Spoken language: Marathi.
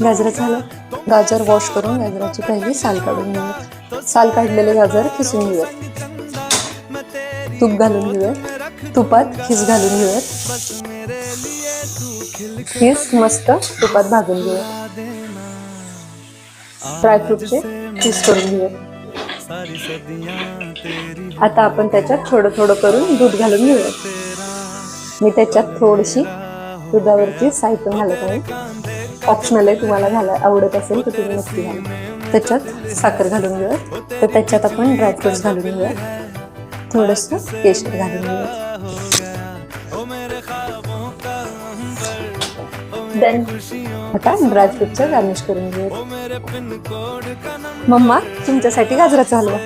गाजराचं हलवा. गाजर वॉश करून गाजराची पहिली साल काढून घेऊयात. साल काढलेले गाजर खिसून घेऊयात. तूप घालून घेऊयात. तुपात खीस घालून घेऊयात. खीस मस्त तुपात भाजून घेऊयात. ड्रायफ्रूटचे खीस करून घेऊयात. आता आपण त्याच्यात थोडं थोडं करून दूध घालून घेऊयात. मी त्याच्यात थोडीशी दुधावरची साय पण घालत आहे. ऑप्शनल आहे, तुम्हाला आवडत असेल तर तुम्ही नक्की घाला. त्याच्यात साखर घालून घेऊयात. तर त्याच्यात आपण ड्रायफ्रुट्स घालून घेऊयात. थोडंसं केशर घालून घेऊयात. देन आता ड्रायफ्रूटचं गार्निश करून घेऊयात. मम्मा तुमच्यासाठी गाजराचा हलवा.